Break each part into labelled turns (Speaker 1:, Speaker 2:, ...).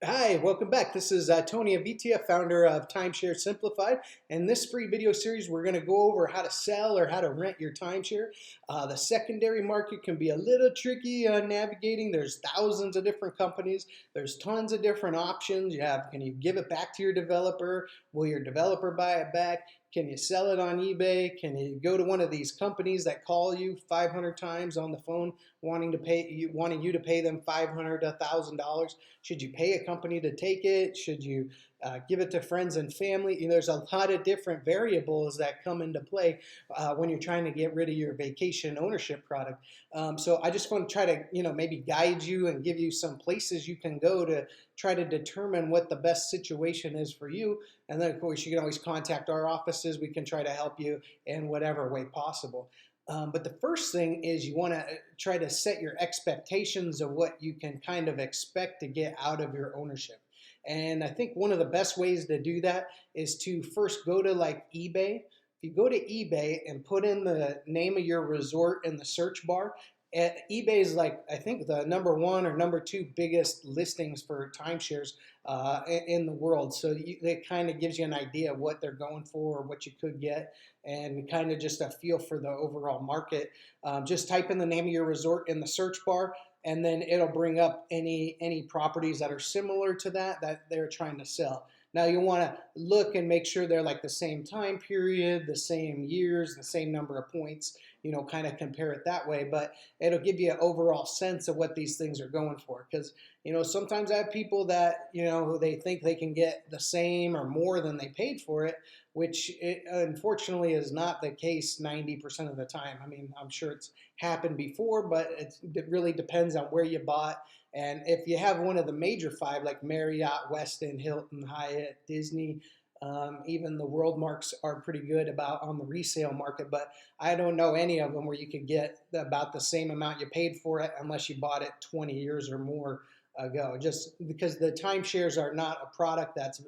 Speaker 1: Hi, welcome back. This is Tony, a VTF founder of Timeshare Simplified. In this free video series, we're going to go over how to sell or how to rent your timeshare. The secondary market can be a little tricky navigating. There's thousands of different companies. There's tons of different options. Can you give it back to your developer? Will your developer buy it back? Can you sell it on eBay? Can you go to one of these companies that call you 500 times on the phone wanting you to pay them $500 to $1,000? Should you pay a company to take it? Should you give it to friends and family? There's a lot of different variables that come into play when you're trying to get rid of your vacation ownership product. So I just want to try to, maybe guide you and give you some places you can go to try to determine what the best situation is for you. And then, of course, you can always contact our offices. We can try to help you in whatever way possible. But the first thing is you want to try to set your expectations of what you can kind of expect to get out of your ownership. And I think one of the best ways to do that is to first go to like eBay. If you go to eBay and put in the name of your resort in the search bar, eBay is like, I think, the #1 or #2 biggest listings for timeshares in the world. So it kind of gives you an idea of what they're going for or what you could get, and kind of just a feel for the overall market. Just type in the name of your resort in the search bar, and then it'll bring up any properties that are similar to that they're trying to sell. Now you want to look and make sure they're like the same time period, the same years, the same number of points, kind of compare it that way. But it'll give you an overall sense of what these things are going for. Because, sometimes I have people that, they think they can get the same or more than they paid for it, which unfortunately is not the case 90% of the time. I mean, I'm sure it's happened before, but it really depends on where you bought. And if you have one of the major five, like Marriott, Westin, Hilton, Hyatt, Disney, even the World Marks are pretty good on the resale market, but I don't know any of them where you could get about the same amount you paid for it unless you bought it 20 years or more ago. Just because the timeshares are not a product that's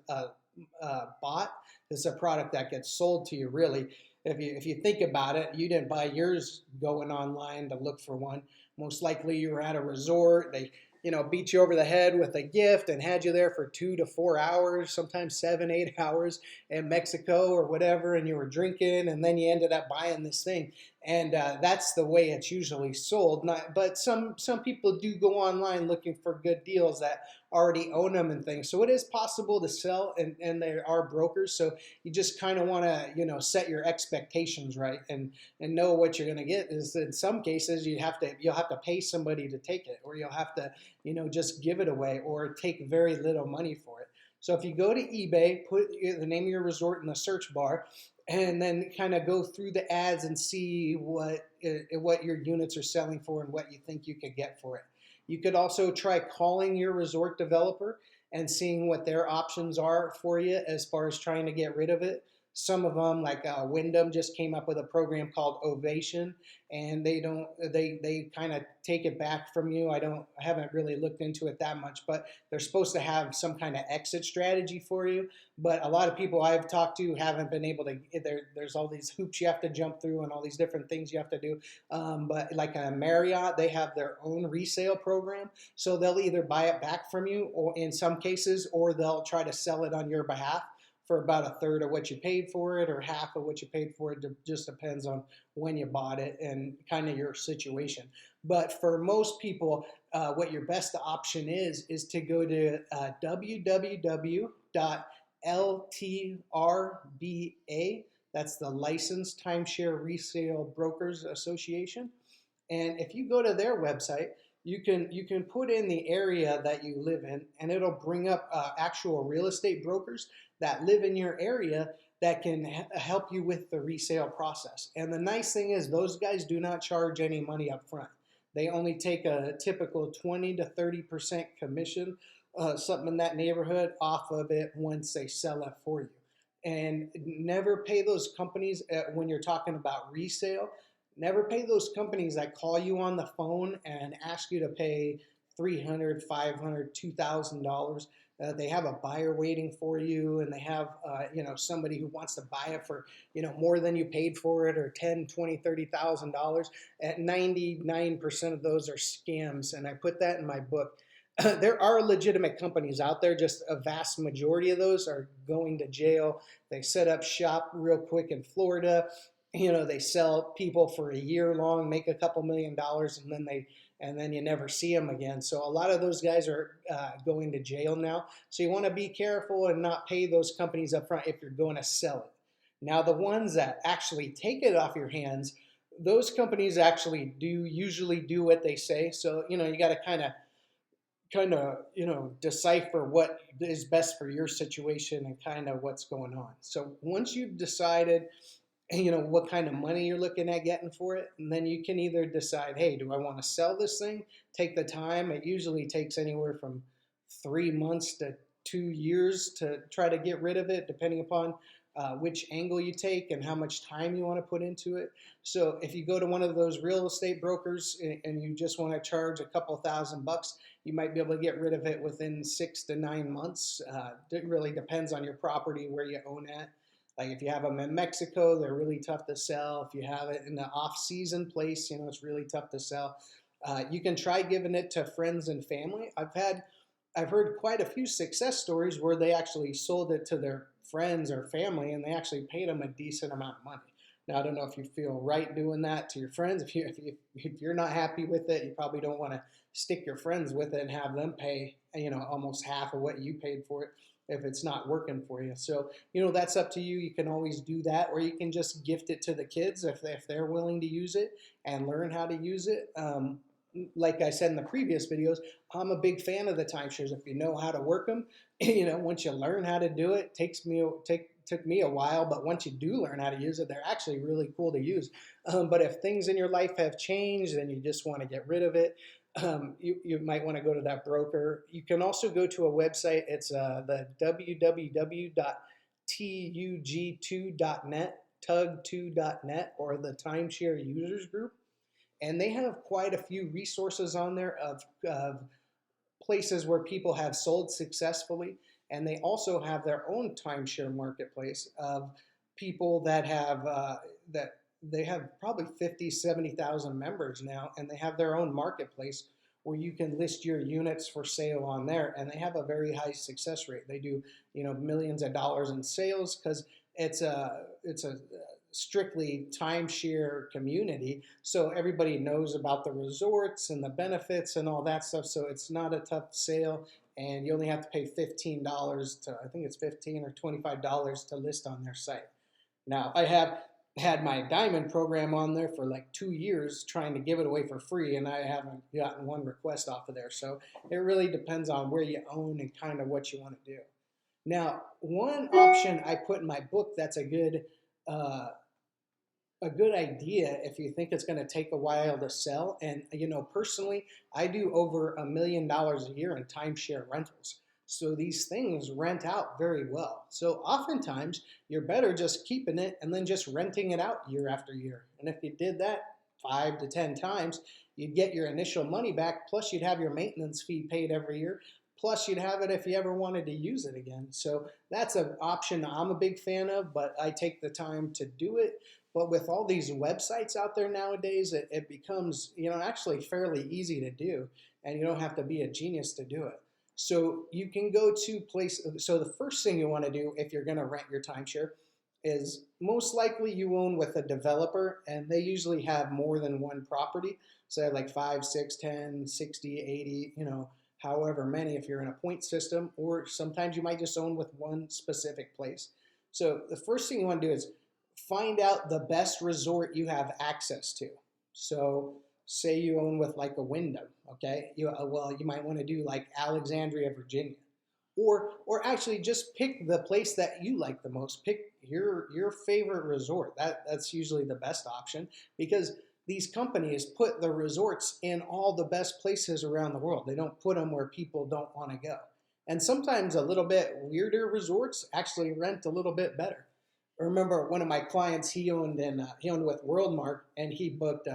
Speaker 1: bought, it's a product that gets sold to you, really. If you think about it, you didn't buy yours going online to look for one. Most likely you were at a resort. They beat you over the head with a gift and had you there for 2 to 4 hours, sometimes 7, 8 hours in Mexico or whatever, and you were drinking, and then you ended up buying this thing. And that's the way it's usually sold. But some people do go online looking for good deals that already own them and things. So it is possible to sell, and there are brokers. So you just kind of want to, set your expectations right and know what you're going to get. Is in some cases you'll have to pay somebody to take it, or you'll have to, just give it away or take very little money for it. So if you go to eBay, put the name of your resort in the search bar, and then kind of go through the ads and see what your units are selling for and what you think you could get for it. You could also try calling your resort developer and seeing what their options are for you as far as trying to get rid of it. Some of them, like Wyndham, just came up with a program called Ovation, and they kind of take it back from you. I haven't really looked into it that much, but they're supposed to have some kind of exit strategy for you. But a lot of people I've talked to haven't been able to. There's all these hoops you have to jump through and all these different things you have to do. But like a Marriott, they have their own resale program, so they'll either buy it back from you, or in some cases, or they'll try to sell it on your behalf for about 1/3 of what you paid for it or half of what you paid for it. It just depends on when you bought it and kind of your situation. But for most people, what your best option is to go to www.LTRBA. That's the Licensed Timeshare Resale Brokers Association. And if you go to their website, you can put in the area that you live in, and it'll bring up actual real estate brokers that live in your area that can help you with the resale process. And the nice thing is those guys do not charge any money up front. They only take a typical 20 to 30% commission, something in that neighborhood, off of it once they sell it for you. And never pay those companies when you're talking about resale. Never pay those companies that call you on the phone and ask you to pay $300, $500, $2,000. They have a buyer waiting for you, and they have somebody who wants to buy it for more than you paid for it, or $10, $20, $30,000. At 99% of those are scams, and I put that in my book. there are legitimate companies out there, just a vast majority of those are going to jail. They set up shop real quick in Florida. They sell people for a year long, make a couple $1 million, and then you never see them again. So a lot of those guys are going to jail now. So you want to be careful and not pay those companies up front if you're going to sell it. Now, the ones that actually take it off your hands, those companies actually usually do what they say. So, you got to decipher what is best for your situation and kind of what's going on. So once you've decided, what kind of money you're looking at getting for it, and then you can either decide, hey, do I want to sell this thing? Take the time. It usually takes anywhere from 3 months to 2 years to try to get rid of it, depending upon which angle you take and how much time you want to put into it. So if you go to one of those real estate brokers and you just want to charge a couple $1,000, you might be able to get rid of it within 6 to 9 months. It really depends on your property, where you own it. Like if you have them in Mexico, they're really tough to sell. If you have it in the off-season place, it's really tough to sell. You can try giving it to friends and family. I've heard quite a few success stories where they actually sold it to their friends or family, and they actually paid them a decent amount of money. Now, I don't know if you feel right doing that to your friends. If you're not happy with it, you probably don't want to stick your friends with it and have them pay, almost half of what you paid for it if it's not working for you. So, that's up to you. You can always do that, or you can just gift it to the kids if they're willing to use it and learn how to use it. Like I said in the previous videos, I'm a big fan of the timeshares. If you know how to work them, once you learn how to do it, took me a while, but once you do learn how to use it, they're actually really cool to use. But if things in your life have changed and you just want to get rid of it, you might want to go to that broker. You can also go to a website. It's the www.tug2.net, tug2.net, or the Timeshare Users Group. And they have quite a few resources on there of places where people have sold successfully. And they also have their own timeshare marketplace of people that they have probably 50, 70,000 members now, and they have their own marketplace where you can list your units for sale on there, and they have a very high success rate. They do, millions of dollars in sales because it's a strictly timeshare community, so everybody knows about the resorts and the benefits and all that stuff. So it's not a tough sale, and you only have to pay $15 to, I think it's $15 or $25 to list on their site. Now, I have had my diamond program on there for like 2 years trying to give it away for free, and I haven't gotten one request off of there. So it really depends on where you own and kind of what you want to do. Now, one option I put in my book that's a good idea if you think it's going to take a while to sell. And, personally, I do over $1 million a year in timeshare rentals. So these things rent out very well. So oftentimes you're better just keeping it and then just renting it out year after year. And if you did that 5 to 10 times, you'd get your initial money back, plus you'd have your maintenance fee paid every year. Plus, you'd have it if you ever wanted to use it again. So that's an option I'm a big fan of, but I take the time to do it. But with all these websites out there nowadays, it becomes, actually fairly easy to do, and you don't have to be a genius to do it. So you can go to places. So the first thing you want to do if you're going to rent your timeshare is most likely you own with a developer, and they usually have more than one property. So they have like 5, 6, 10, 60, 80, however many if you're in a point system, or sometimes you might just own with one specific place. So the first thing you want to do is find out the best resort you have access to. So say you own with like a Wyndham, okay? You might want to do like Alexandria, Virginia. Or actually just pick the place that you like the most. Pick your favorite resort. That's usually the best option, because these companies put the resorts in all the best places around the world. They don't put them where people don't want to go. And sometimes a little bit weirder resorts actually rent a little bit better. I remember one of my clients, he owned with WorldMark, and he booked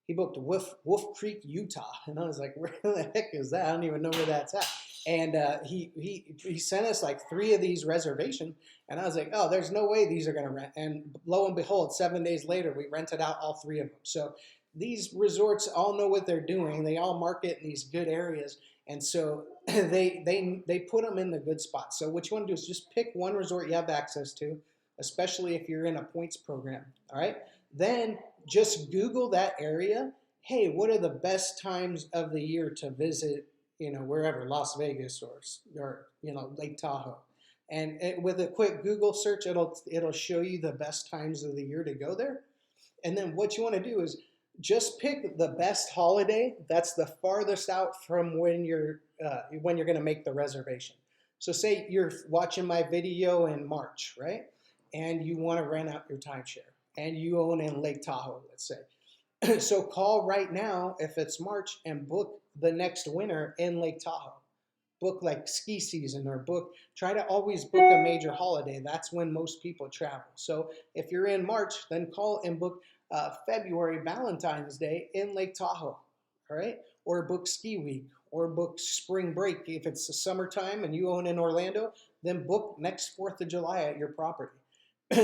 Speaker 1: Wolf Creek, Utah. And I was like, where the heck is that? I don't even know where that's at. And he sent us like 3 of these reservations, and I was like, oh, there's no way these are going to rent. And lo and behold, 7 days later, we rented out all 3 of them. So these resorts all know what they're doing. They all market in these good areas, And so they put them in the good spots. So what you want to do is just pick one resort you have access to, especially if you're in a points program. All right. Then just Google that area. Hey, what are the best times of the year to visit? Wherever, Las Vegas or Lake Tahoe. And with a quick Google search, it'll show you the best times of the year to go there. And then what you want to do is just pick the best holiday that's the farthest out from when you're going to make the reservation. So say you're watching my video in March, right? And you want to rent out your timeshare and you own in Lake Tahoe, let's say. So call right now if it's March and book the next winter in Lake Tahoe. Book like ski season or try to always book a major holiday. That's when most people travel. So if you're in March, then call and book February Valentine's Day in Lake Tahoe, all right? Or book ski week or book spring break. If it's the summertime and you own in Orlando, then book next 4th of July at your property.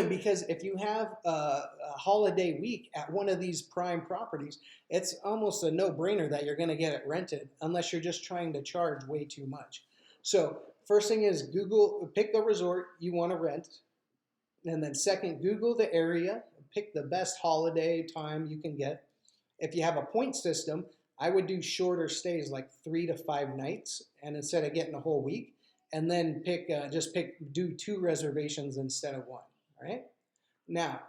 Speaker 1: Because if you have a holiday week at one of these prime properties, it's almost a no-brainer that you're going to get it rented unless you're just trying to charge way too much. So first thing is pick the resort you want to rent. And then second, Google the area, pick the best holiday time you can get. If you have a point system, I would do shorter stays like 3 to 5 nights, and instead of getting a whole week, and then do 2 reservations instead of 1. All right. Now,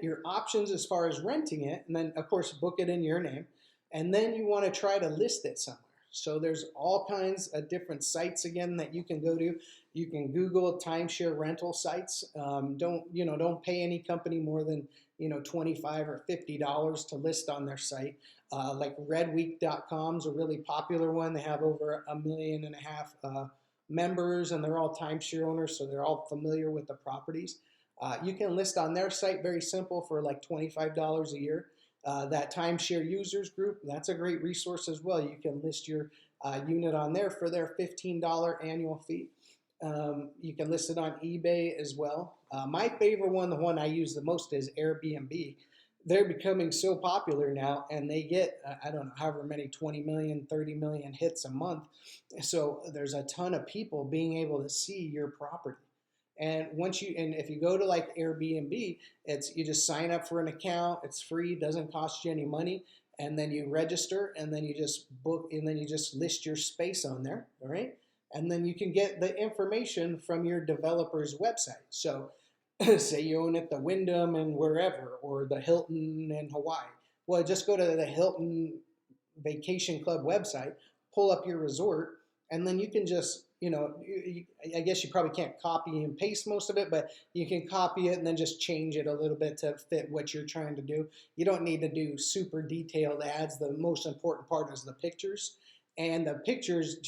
Speaker 1: your options as far as renting it, and then of course book it in your name, and then you want to try to list it somewhere. So there's all kinds of different sites again that you can go to. You can Google timeshare rental sites. Don't pay any company more than $25 or $50 to list on their site. Like redweek.com is a really popular one. They have over 1.5 million members, and they're all timeshare owners, so they're all familiar with the properties. You can list on their site, very simple, for like $25 a year. That timeshare users group, that's a great resource as well. You can list your unit on there for their $15 annual fee. You can list it on eBay as well. My favorite one, the one I use the most, is Airbnb. They're becoming so popular now, and they get, I don't know, however many, 20 million, 30 million hits a month. So there's a ton of people being able to see your property. And if you go to like Airbnb, you just sign up for an account. It's free, doesn't cost you any money, and then you register, and then you just book, and then you just list your space on there, all right? And then you can get the information from your developer's website. So, say you own at the Wyndham and wherever, or the Hilton in Hawaii. Well, just go to the Hilton Vacation Club website, pull up your resort, and then you can just I guess you probably can't copy and paste most of it, but you can copy it and then just change it a little bit to fit what you're trying to do. You don't need to do super detailed ads. The most important part is the pictures. And the pictures,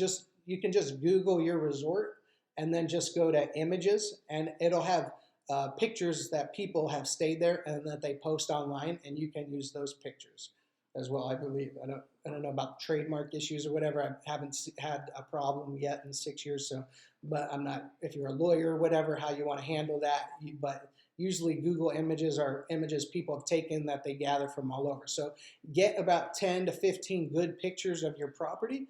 Speaker 1: you can just Google your resort and then just go to images, and it'll have pictures that people have stayed there and that they post online, and you can use those pictures as well, I believe. I don't know about trademark issues or whatever. I haven't had a problem yet in 6 years. So, but I'm not, if you're a lawyer or whatever, how you want to handle that. But usually Google images are images people have taken that they gather from all over. So get about 10 to 15 good pictures of your property,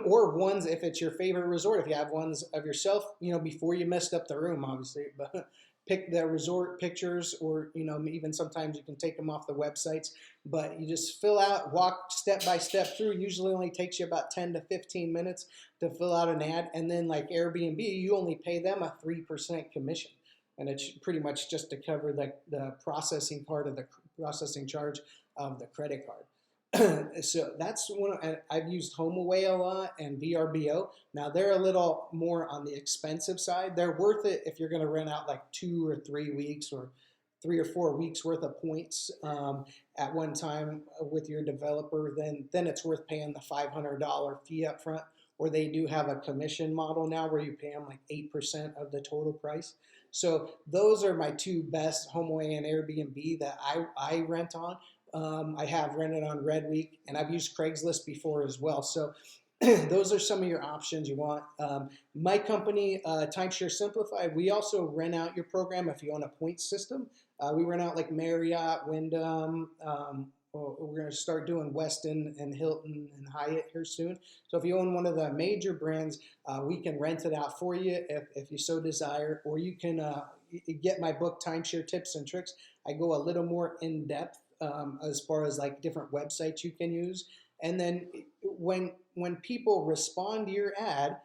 Speaker 1: or ones, if it's your favorite resort, if you have ones of yourself, before you messed up the room, obviously, but pick the resort pictures, or even sometimes you can take them off the websites, but you just walk step by step through. Usually only takes you about 10 to 15 minutes to fill out an ad. And then like Airbnb, you only pay them a 3% commission, and it's pretty much just to cover the processing part of the processing charge of the credit card. So that's one. I've used HomeAway a lot and VRBO. Now they're a little more on the expensive side. They're worth it if you're going to rent out like 2 or 3 weeks or 3 or 4 weeks worth of points at one time with your developer. Then it's worth paying the $500 fee up front. Or they do have a commission model now where you pay them like 8% of the total price. So those are my 2 best, HomeAway and Airbnb, that I rent on. I have rented on Red Week, and I've used Craigslist before as well. So those are some of your options you want. My company, Timeshare Simplified, we also rent out your program if you own a point system. We rent out like Marriott, Wyndham, we're going to start doing Westin and Hilton and Hyatt here soon. So if you own one of the major brands, we can rent it out for you if you so desire, or you can get my book, Timeshare Tips and Tricks. I go a little more in depth as far as like different websites you can use. And then when people respond to your ad,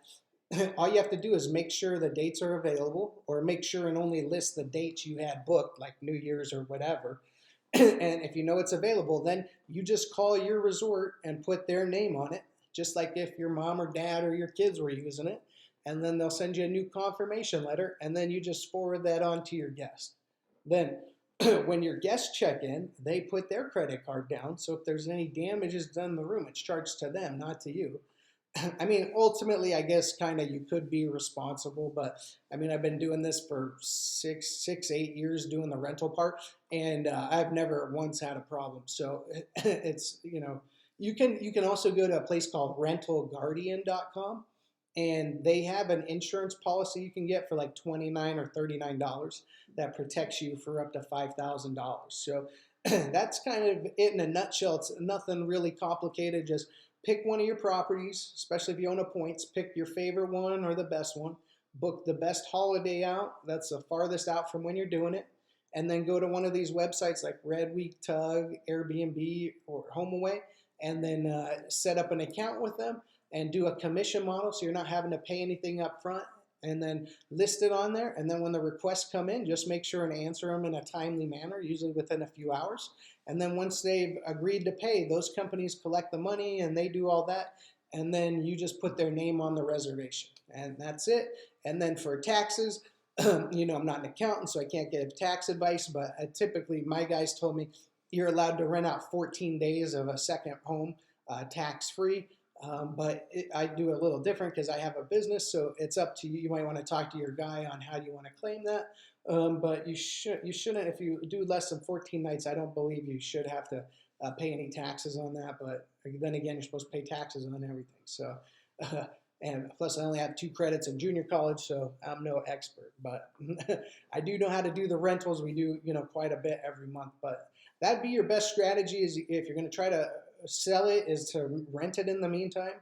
Speaker 1: all you have to do is make sure the dates are available, or make sure and only list the dates you had booked, like New Year's or whatever. And if you know it's available, then you just call your resort and put their name on it, just like if your mom or dad or your kids were using it. And then they'll send you a new confirmation letter, and then you just forward that on to your guest. Then when your guests check in, they put their credit card down. So if there's any damages done in the room, it's charged to them, not to you. I mean, ultimately, I guess kind of you could be responsible, but I mean, I've been doing this for 8 years doing the rental part, and I've never once had a problem. So it's, you can also go to a place called rentalguardian.com, and they have an insurance policy you can get for like $29 or $39 that protects you for up to $5,000. So that's kind of it in a nutshell. It's nothing really complicated. Just pick one of your properties, especially if you own a points. Pick your favorite one or the best one. Book the best holiday out. That's the farthest out from when you're doing it. And then go to one of these websites like Red Week, Tug, Airbnb, or HomeAway, and then set up an account with them and do a commission model so you're not having to pay anything up front, and then list it on there. And then when the requests come in, just make sure and answer them in a timely manner, usually within a few hours. And then once they've agreed to pay, those companies collect the money and they do all that. And then you just put their name on the reservation, and that's it. And then for taxes, I'm not an accountant, so I can't give tax advice, but typically my guys told me you're allowed to rent out 14 days of a second home tax-free. But I do a little different because I have a business, so it's up to you. You might want to talk to your guy on how you want to claim that. But you shouldn't, if you do less than 14 nights, I don't believe you should have to pay any taxes on that. But then again, you're supposed to pay taxes on everything. So, and plus I only have 2 credits in junior college, so I'm no expert. But I do know how to do the rentals. We do, quite a bit every month. But that'd be your best strategy, is if you're going to try to sell it, is to rent it in the meantime.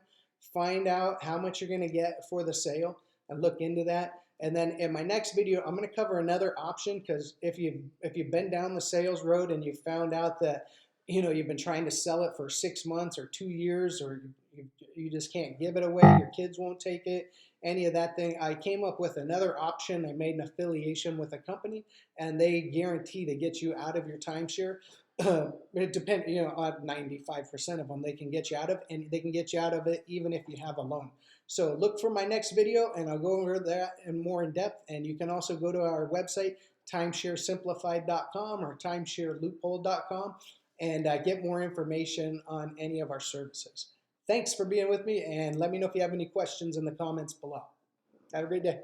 Speaker 1: Find out how much you're going to get for the sale and look into that. And then in my next video, I'm going to cover another option, because if you've been down the sales road and you found out that you've been trying to sell it for 6 months or 2 years, or you just can't give it away, your kids won't take it, any of that thing, I came up with another option. I made an affiliation with a company, and they guarantee to get you out of your timeshare. It depends, on 95% of them they can get you out of, and they can get you out of it even if you have a loan. So look for my next video, and I'll go over that in more in depth. And you can also go to our website, timesharesimplified.com or timeshareloophole.com, and get more information on any of our services. Thanks for being with me, and let me know if you have any questions in the comments below. Have a great day.